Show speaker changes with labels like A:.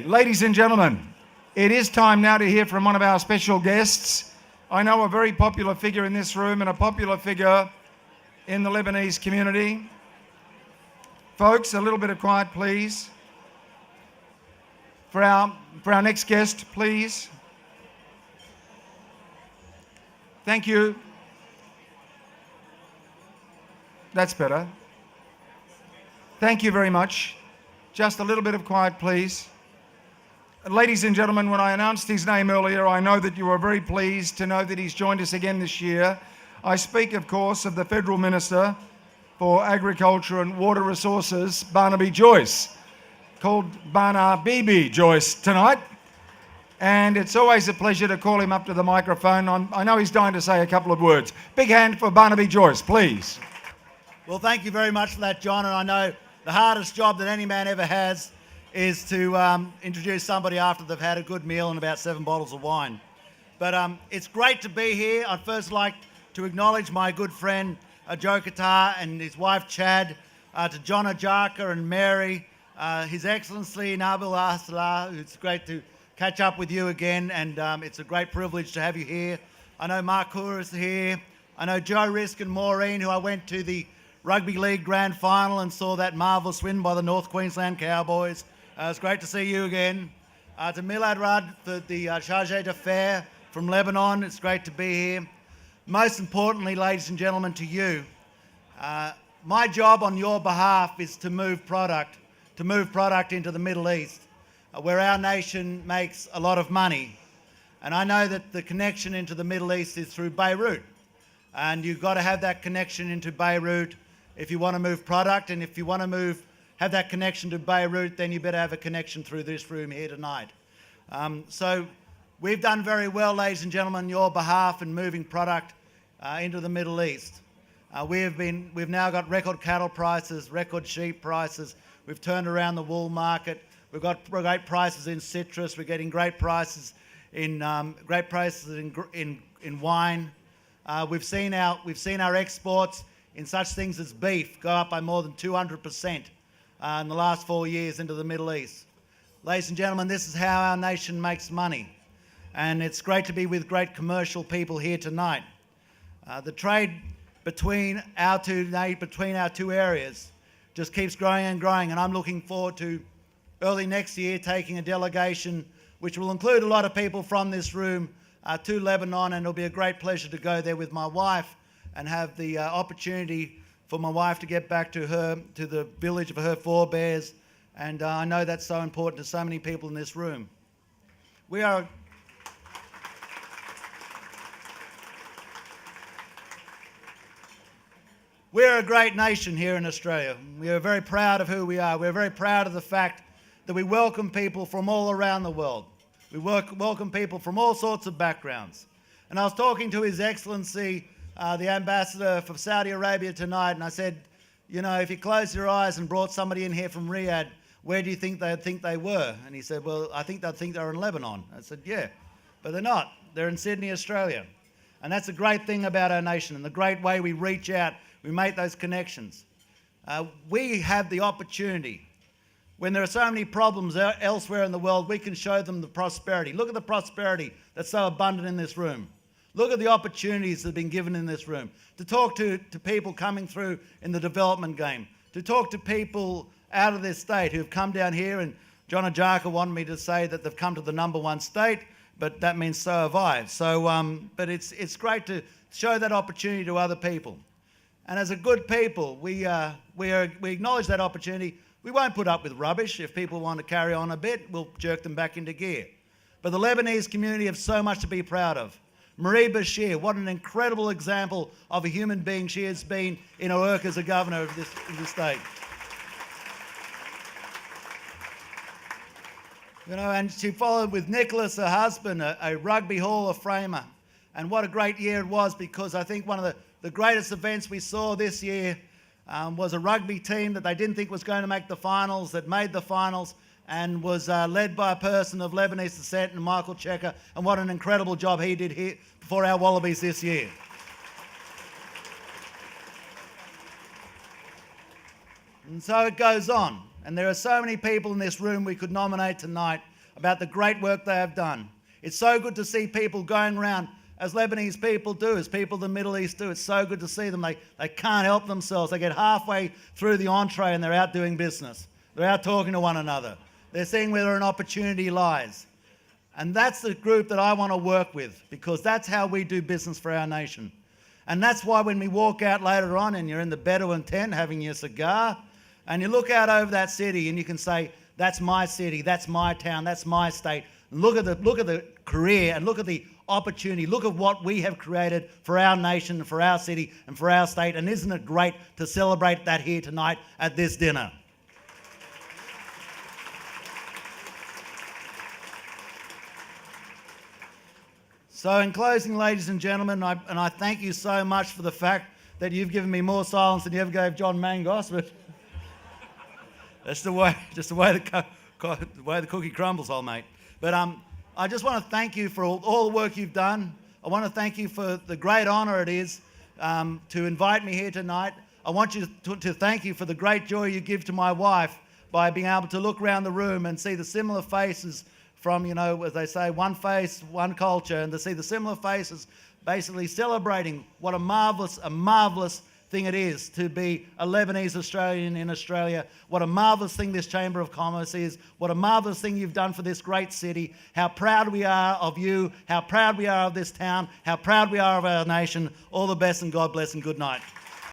A: Ladies and gentlemen, it is time now to hear from one of our special guests. I know a very popular figure in this room and a popular figure in the Lebanese community. Folks, a little bit of quiet, please. For our next guest, please. Thank you. That's better. Thank you very much. Just a little bit of quiet, please. Ladies and gentlemen, when I announced his name earlier, I know that you are very pleased to know that he's joined us again this year. I speak, of course, of the Federal Minister for Agriculture and Water Resources, Barnaby Joyce, called Barnaby Joyce tonight. And it's always a pleasure to call him up to the microphone. I know he's dying to say a couple of words. Big hand for Barnaby Joyce, please.
B: Well, thank you very much for that, John. And I know the hardest job that any man ever has is to introduce somebody after they've had a good meal and about 7 bottles of wine. But it's great to be here. I'd first like to acknowledge my good friend Joe Qatar and his wife Chad, to John Ajaka and Mary, His Excellency Nabil Asala. It's great to catch up with you again, and it's a great privilege to have you here. I know Mark Coor is here. I know Joe Risk and Maureen, who I went to the Rugby League Grand Final and saw that marvellous win by the North Queensland Cowboys. It's great to see you again. To Milad Rad, the Chargé d'Affaires from Lebanon, it's great to be here. Most importantly, ladies and gentlemen, to you, my job on your behalf is to move product into the Middle East, where our nation makes a lot of money. And I know that the connection into the Middle East is through Beirut. And you've got to have that connection into Beirut if you want to move product, and if you want to have that connection to Beirut, then you better have a connection through this room here tonight. So we've done very well, ladies and gentlemen, on your behalf in moving product into the Middle East. We've now got record cattle prices, record sheep prices. We've turned around the wool market. We've got great prices in citrus. We're getting great prices in wine. We've seen our exports in such things as beef go up by more than 200% in the last 4 years into the Middle East. Ladies and gentlemen, this is how our nation makes money, and it's great to be with great commercial people here tonight. The trade between our two areas just keeps growing and growing, and I'm looking forward to early next year taking a delegation which will include a lot of people from this room to Lebanon, and it'll be a great pleasure to go there with my wife and have the opportunity for my wife to get back to the village of her forebears, and I know that's so important to so many people in this room. We're a great nation here in Australia. We are very proud of who we are. We're very proud of the fact that we welcome people from all around the world. We welcome people from all sorts of backgrounds. And I was talking to His Excellency, the Ambassador for Saudi Arabia tonight, and I said, you know, if you closed your eyes and brought somebody in here from Riyadh, where do you think they'd think they were? And he said, well, I think they'd think they were in Lebanon. I said, yeah, but they're not. They're in Sydney, Australia. And that's a great thing about our nation and the great way we reach out, we make those connections. We have the opportunity. When there are so many problems elsewhere in the world, we can show them the prosperity. Look at the prosperity that's so abundant in this room. Look at the opportunities that have been given in this room. To talk to people coming through in the development game. To talk to people out of their state who've come down here, and John Ajaka wanted me to say that they've come to the #1 state, but that means so have I. So, but it's great to show that opportunity to other people. And as a good people, we acknowledge that opportunity. We won't put up with rubbish. If people want to carry on a bit, we'll jerk them back into gear. But the Lebanese community have so much to be proud of. Marie Bashir, what an incredible example of a human being she has been in her work as a governor of this state. You know, and she followed with Nicholas, her husband, a Rugby Hall of Famer. And what a great year it was, because I think one of the greatest events we saw this year was a rugby team that they didn't think was going to make the finals, that made the finals, and was led by a person of Lebanese descent, and Michael Checker, and what an incredible job he did here for our Wallabies this year. And so it goes on. And there are so many people in this room we could nominate tonight about the great work they have done. It's so good to see people going around, as Lebanese people do, as people in the Middle East do. It's so good to see them. They can't help themselves. They get halfway through the entree and they're out doing business. They're out talking to one another. They're seeing where an opportunity lies. And that's the group that I want to work with, because that's how we do business for our nation. And that's why when we walk out later on and you're in the Bedouin tent having your cigar, and you look out over that city and you can say, that's my city, that's my town, that's my state. Look at the career and look at the opportunity. Look at what we have created for our nation, for our city and for our state. And isn't it great to celebrate that here tonight at this dinner? So in closing, ladies and gentlemen, I thank you so much for the fact that you've given me more silence than you ever gave John Mangos, but that's the way the cookie crumbles, old mate. But I just want to thank you for all the work you've done. I want to thank you for the great honour it is to invite me here tonight. I want you to thank you for the great joy you give to my wife by being able to look around the room and see the similar faces from, as they say, one face, one culture, and to see the similar faces basically celebrating what a marvellous thing it is to be a Lebanese Australian in Australia. What a marvellous thing this Chamber of Commerce is. What a marvellous thing you've done for this great city. How proud we are of you. How proud we are of this town. How proud we are of our nation. All the best and God bless and good night.